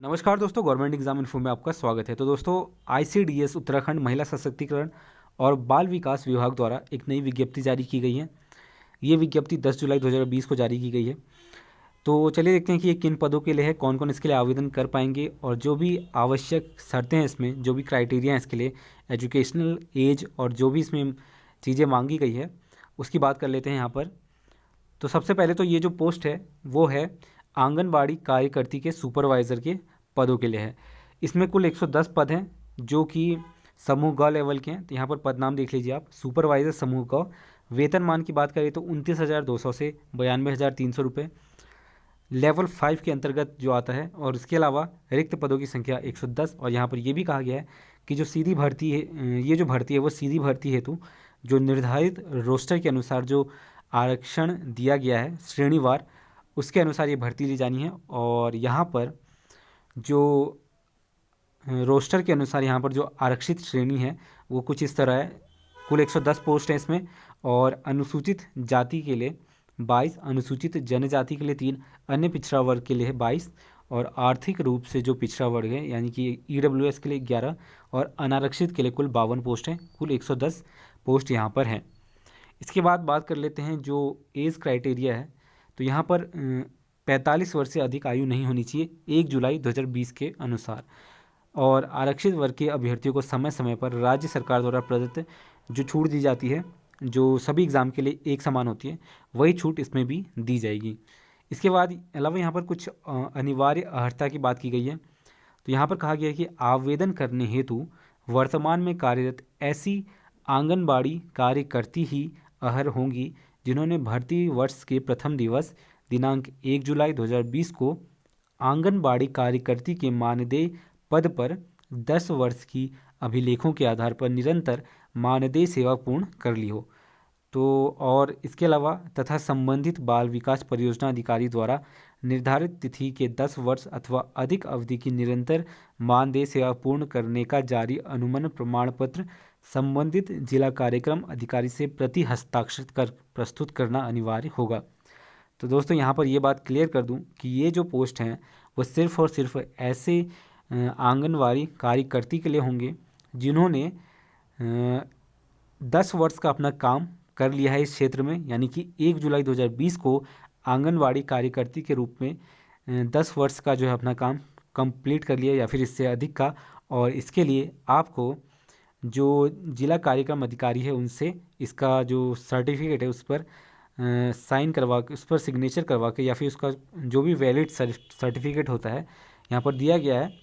नमस्कार दोस्तों, government exam info में आपका स्वागत है। तो दोस्तों, आईसीडीएस उत्तराखंड महिला सशक्तिकरण और बाल विकास विभाग द्वारा एक नई विज्ञप्ति जारी की गई है। ये विज्ञप्ति 10 जुलाई 2020 को जारी की गई है। तो चलिए देखते हैं कि ये किन पदों के लिए है, कौन कौन इसके लिए आवेदन कर पाएंगे और जो भी आवश्यक शर्तें हैं, इसमें जो भी क्राइटेरिया हैं इसके लिए, एजुकेशनल एज और जो भी इसमें चीज़ें मांगी गई है उसकी बात कर लेते हैं यहाँ पर। तो सबसे पहले तो ये जो पोस्ट है वो है आंगनबाड़ी कार्यकर्ती के सुपरवाइज़र के पदों के लिए है। इसमें कुल 110 पद हैं जो कि समूह ग लेवल के हैं। तो यहाँ पर पद नाम देख लीजिए आप, सुपरवाइज़र समूह ग। वेतनमान की बात करें तो 29,200 से 92,300 रुपये लेवल 5 के अंतर्गत जो आता है। और इसके अलावा रिक्त पदों की संख्या 110। और यहाँ पर यह भी कहा गया है कि जो सीधी भर्ती है, ये जो भर्ती है वो सीधी भर्ती हेतु जो निर्धारित रोस्टर के अनुसार जो आरक्षण दिया गया है श्रेणीवार, उसके अनुसार ये भर्ती ली जानी है। और यहाँ पर जो रोस्टर के अनुसार यहाँ पर जो आरक्षित श्रेणी है वो कुछ इस तरह है। कुल 110 पोस्ट हैं इसमें। और अनुसूचित जाति के लिए 22, अनुसूचित जनजाति के लिए 3, अन्य पिछड़ा वर्ग के लिए 22 और आर्थिक रूप से जो पिछड़ा वर्ग है यानी कि ईडब्ल्यूएस के लिए 11 और अनारक्षित के लिए कुल 52 पोस्ट हैं। कुल 110 पोस्ट यहाँ पर हैं। इसके बाद बात कर लेते हैं जो एज क्राइटेरिया है। तो यहाँ पर 45 वर्ष से अधिक आयु नहीं होनी चाहिए 1 जुलाई 2020 के अनुसार। और आरक्षित वर्ग के अभ्यर्थियों को समय समय पर राज्य सरकार द्वारा प्रदत्त जो छूट दी जाती है, जो सभी एग्ज़ाम के लिए एक समान होती है, वही छूट इसमें भी दी जाएगी। इसके बाद अलावा यहाँ पर कुछ अनिवार्य अर्हता की बात की गई है। तो यहाँ पर कहा गया है कि आवेदन करने हेतु वर्तमान में कार्यरत ऐसी आंगनबाड़ी कार्यकर्ती ही अहर होंगी जिन्होंने भर्ती वर्ष के प्रथम दिवस दिनांक 1 जुलाई 2020 को आंगनबाड़ी कार्यकर्ती के मानदेय पद पर 10 वर्ष की अभिलेखों के आधार पर निरंतर मानदेय सेवा पूर्ण कर ली हो। तो और इसके अलावा तथा संबंधित बाल विकास परियोजना अधिकारी द्वारा निर्धारित तिथि के 10 वर्ष अथवा अधिक अवधि की निरंतर मानदेय सेवा पूर्ण करने का जारी अनुमन प्रमाण पत्र संबंधित जिला कार्यक्रम अधिकारी से प्रति हस्ताक्षरित कर प्रस्तुत करना अनिवार्य होगा। तो दोस्तों, यहाँ पर ये बात क्लियर कर दूं कि ये जो पोस्ट हैं वो सिर्फ़ और सिर्फ ऐसे आंगनवाड़ी कार्यकर्ती के लिए होंगे जिन्होंने 10 वर्ष का अपना काम कर लिया है इस क्षेत्र में, यानी कि 1 जुलाई 2020 को आंगनवाड़ी कार्यकर्ती के रूप में 10 वर्ष का जो है अपना काम कंप्लीट कर लिया या फिर इससे अधिक का। और इसके लिए आपको जो जिला कार्यक्रम अधिकारी है उनसे इसका जो सर्टिफिकेट है उस पर साइन करवा के, उस पर सिग्नेचर करवा के, या फिर उसका जो भी वैलिड सर्टिफिकेट होता है यहाँ पर दिया गया है,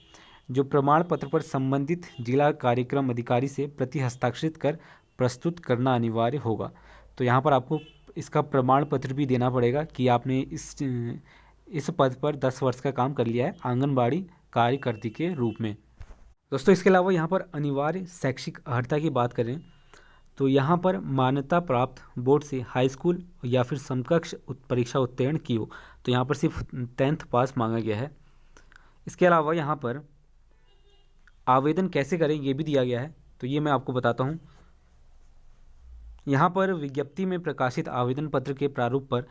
जो प्रमाण पत्र पर संबंधित जिला कार्यक्रम अधिकारी से प्रति हस्ताक्षरित कर प्रस्तुत करना अनिवार्य होगा। तो यहाँ पर आपको इसका प्रमाण पत्र भी देना पड़ेगा कि आपने इस पद पर 10 वर्ष का काम कर लिया है आंगनबाड़ी कार्यकर्ती के रूप में। दोस्तों, इसके अलावा यहाँ पर अनिवार्य शैक्षिक अर्हता की बात करें तो यहाँ पर मान्यता प्राप्त बोर्ड से हाई स्कूल या फिर समकक्ष परीक्षा उत्तीर्ण की हो। तो यहाँ पर सिर्फ 10th पास मांगा गया है। इसके अलावा यहाँ पर आवेदन कैसे करें ये भी दिया गया है, तो ये मैं आपको बताता हूँ। यहाँ पर विज्ञप्ति में प्रकाशित आवेदन पत्र के प्रारूप पर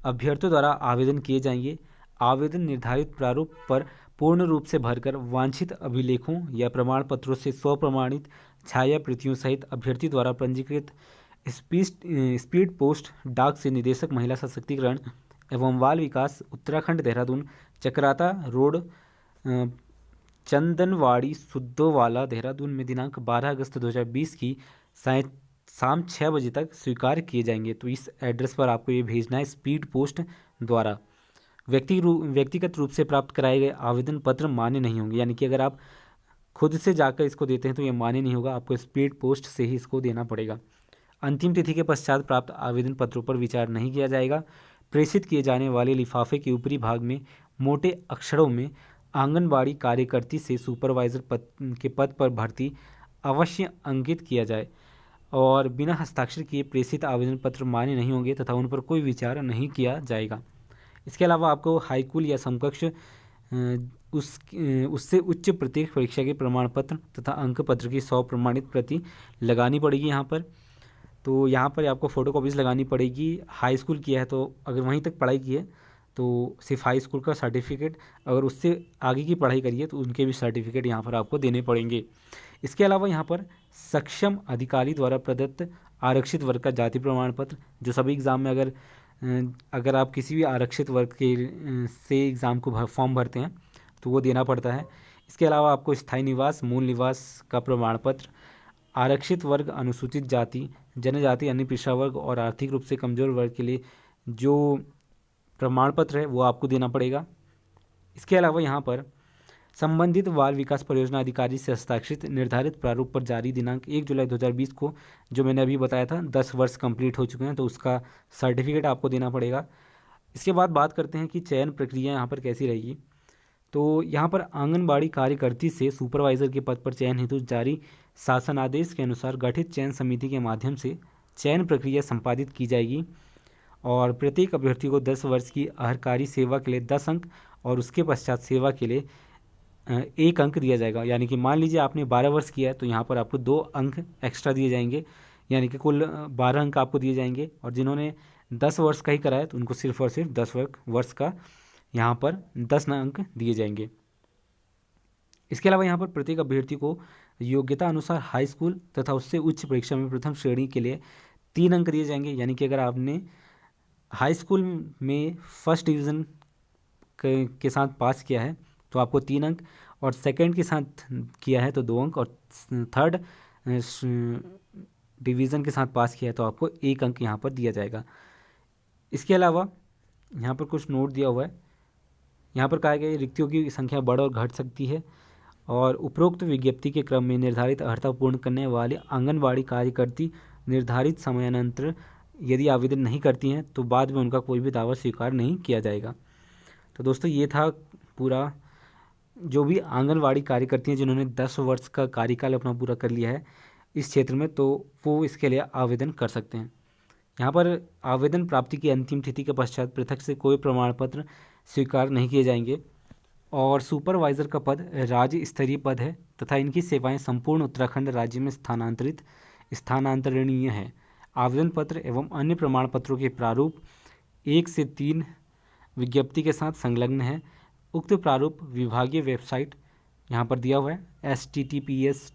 अभ्यर्थियों द्वारा आवेदन किए जाएंगे। आवेदन निर्धारित प्रारूप पर पूर्ण रूप से भरकर वांछित अभिलेखों या प्रमाण पत्रों से स्वप्रमाणित छाया प्रतियों सहित अभ्यर्थी द्वारा पंजीकृत स्पीड पोस्ट डाक से निदेशक महिला सशक्तिकरण एवं बाल विकास उत्तराखंड देहरादून चक्राता रोड चंदनवाड़ी सुद्दोवाला देहरादून में दिनांक 12 अगस्त 2020 की शाम 6 बजे तक स्वीकार किए जाएंगे। तो इस एड्रेस पर आपको ये भेजना है स्पीड पोस्ट द्वारा। व्यक्तिगत रूप से प्राप्त कराए गए आवेदन पत्र मान्य नहीं होंगे, यानी कि अगर आप खुद से जाकर इसको देते हैं तो ये मान्य नहीं होगा, आपको स्पीड पोस्ट से ही इसको देना पड़ेगा। अंतिम तिथि के पश्चात प्राप्त आवेदन पत्रों पर विचार नहीं किया जाएगा। प्रेषित किए जाने वाले लिफाफे के ऊपरी भाग में मोटे अक्षरों में आंगनबाड़ी कार्यकर्ती से सुपरवाइज़र के पद पर भर्ती अवश्य अंकित किया जाए। और बिना हस्ताक्षर किए प्रेषित आवेदन पत्र मान्य नहीं होंगे तथा उन पर कोई विचार नहीं किया जाएगा। इसके अलावा आपको हाईस्कूल या समकक्ष उससे उच्च प्रत्येक परीक्षा के प्रमाण पत्र तथा अंक पत्र की 100 प्रमाणित प्रति लगानी पड़ेगी यहाँ पर। तो यहाँ पर आपको फ़ोटो कॉपीज़ लगानी पड़ेगी। हाई स्कूल किया है तो अगर वहीं तक पढ़ाई की है तो सिर्फ हाई स्कूल का सर्टिफिकेट, अगर उससे आगे की पढ़ाई करिए तो उनके भी सर्टिफिकेट यहाँ पर आपको देने पड़ेंगे। इसके अलावा यहाँ पर सक्षम अधिकारी द्वारा प्रदत्त आरक्षित वर्ग का जाति प्रमाण पत्र, जो सभी एग्ज़ाम में अगर आप किसी भी आरक्षित वर्ग के से एग्ज़ाम को फॉर्म भरते हैं तो वो देना पड़ता है। इसके अलावा आपको स्थायी निवास, मूल निवास का प्रमाण पत्र, आरक्षित वर्ग, अनुसूचित जाति, जनजाति, अन्य पिछड़ा वर्ग और आर्थिक रूप से कमज़ोर वर्ग के लिए जो प्रमाण पत्र है वो आपको देना पड़ेगा। इसके अलावा यहाँ पर संबंधित बाल विकास परियोजना अधिकारी से हस्ताक्षरित निर्धारित प्रारूप पर जारी दिनांक 1 जुलाई 2020 को, जो मैंने अभी बताया था 10 वर्ष कंप्लीट हो चुके हैं तो उसका सर्टिफिकेट आपको देना पड़ेगा। इसके बाद बात करते हैं कि चयन प्रक्रिया यहाँ पर कैसी रहेगी। तो यहाँ पर आंगनबाड़ी कार्यकर्ती से सुपरवाइज़र के पद पर चयन हेतु जारी शासन आदेश के अनुसार गठित चयन समिति के माध्यम से चयन प्रक्रिया संपादित की जाएगी और प्रत्येक अभ्यर्थी को 10 वर्ष की अर्हकारी सेवा के लिए 10 अंक और उसके पश्चात सेवा के लिए 1 अंक दिया जाएगा। यानी कि मान लीजिए आपने 12 वर्ष किया है तो यहाँ पर आपको 2 अंक एक्स्ट्रा दिए जाएंगे, यानी कि कुल 12 अंक आपको दिए जाएंगे। और जिन्होंने 10 वर्ष का ही कराया तो उनको सिर्फ और सिर्फ 10 वर्ष का यहाँ पर 10 अंक दिए जाएंगे। इसके अलावा यहाँ पर प्रत्येक अभ्यर्थी को योग्यता अनुसार हाई स्कूल तथा उससे उच्च परीक्षा में प्रथम श्रेणी के लिए 3 अंक दिए जाएंगे। यानी कि अगर आपने हाई स्कूल में फर्स्ट डिवीज़न के साथ पास किया है तो आपको 3 अंक, और सेकंड के साथ किया है तो 2 अंक, और थर्ड डिवीज़न के साथ पास किया है तो आपको 1 अंक यहाँ पर दिया जाएगा। इसके अलावा यहाँ पर कुछ नोट दिया हुआ है। यहाँ पर कहा गया है रिक्तियों की संख्या बढ़ और घट सकती है और उपरोक्त विज्ञप्ति के क्रम में निर्धारित अर्हता पूर्ण करने वाले आंगनबाड़ी कार्यकर्ती निर्धारित समयानंतर यदि आवेदन नहीं करती हैं तो बाद में उनका कोई भी दावा स्वीकार नहीं किया जाएगा। तो दोस्तों ये था पूरा जो भी आंगनवाड़ी कार्यकर्ती हैं जिन्होंने 10 वर्ष का कार्यकाल अपना पूरा कर लिया है इस क्षेत्र में, तो वो इसके लिए आवेदन कर सकते हैं। यहाँ पर आवेदन प्राप्ति की अंतिम तिथि के पश्चात पृथक से कोई प्रमाण पत्र स्वीकार नहीं किए जाएंगे और सुपरवाइज़र का पद राज्य स्तरीय पद है तथा इनकी सेवाएं संपूर्ण उत्तराखंड राज्य में स्थानांतरणीय है। आवेदन पत्र एवं अन्य प्रमाण पत्रों के प्रारूप 1 से 3 विज्ञप्ति के साथ संलग्न है। उक्त प्रारूप विभागीय वेबसाइट यहाँ पर दिया हुआ है https,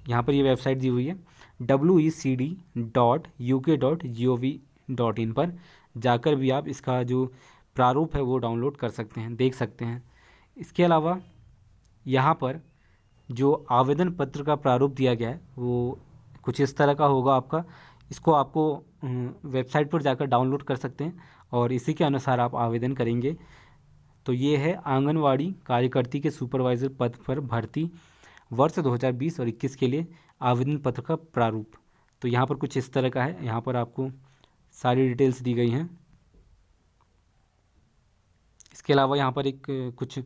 यहाँ पर ये वेबसाइट दी हुई है wecd.uk.gov.in पर जाकर भी आप इसका जो प्रारूप है वो डाउनलोड कर सकते हैं, देख सकते हैं। इसके अलावा यहाँ पर जो आवेदन पत्र का प्रारूप दिया गया है वो कुछ इस तरह का होगा आपका। इसको आपको वेबसाइट पर जाकर डाउनलोड कर सकते हैं और इसी के अनुसार आप आवेदन करेंगे। तो ये है आंगनवाड़ी कार्यकर्ती के सुपरवाइज़र पद पर भर्ती वर्ष 2020 और 21 के लिए आवेदन पत्र का प्रारूप। तो यहाँ पर कुछ इस तरह का है, यहाँ पर आपको सारी डिटेल्स दी गई हैं। इसके अलावा यहाँ पर कुछ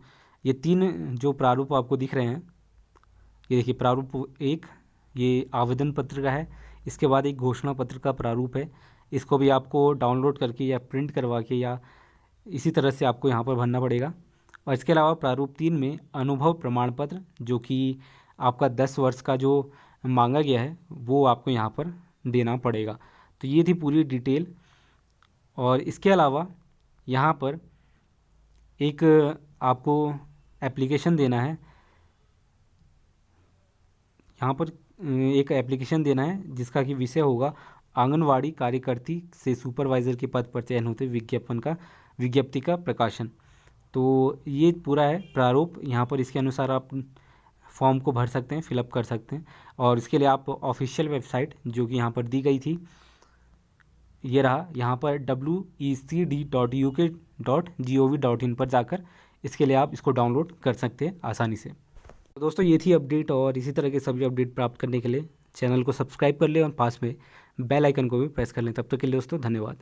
ये 3 जो प्रारूप आपको दिख रहे हैं, ये देखिए प्रारूप 1 ये आवेदन पत्र का है। इसके बाद एक घोषणा पत्र का प्रारूप है, इसको भी आपको डाउनलोड करके या प्रिंट करवा के या इसी तरह से आपको यहाँ पर भरना पड़ेगा। और इसके अलावा प्रारूप 3 में अनुभव प्रमाण पत्र जो कि आपका 10 वर्ष का जो मांगा गया है वो आपको यहाँ पर देना पड़ेगा। तो ये थी पूरी डिटेल। और इसके अलावा यहाँ पर एक आपको एप्लीकेशन देना है, यहाँ पर एक एप्लीकेशन देना है जिसका कि विषय होगा आंगनवाड़ी कार्यकर्ती से सुपरवाइज़र के पद पर चयन होते विज्ञप्ति का प्रकाशन। तो ये पूरा है प्रारूप, यहाँ पर इसके अनुसार आप फॉर्म को भर सकते हैं, फिलअप कर सकते हैं। और इसके लिए आप ऑफिशियल वेबसाइट जो कि यहाँ पर दी गई थी, ये रहा, यहाँ पर wecd.uk.gov.in पर जाकर इसके लिए आप इसको डाउनलोड कर सकते हैं आसानी से। तो दोस्तों ये थी अपडेट, और इसी तरह के सभी अपडेट प्राप्त करने के लिए चैनल को सब्सक्राइब कर लें और पास में बेल आइकन को भी प्रेस कर लें। तब तक के लिए दोस्तों धन्यवाद।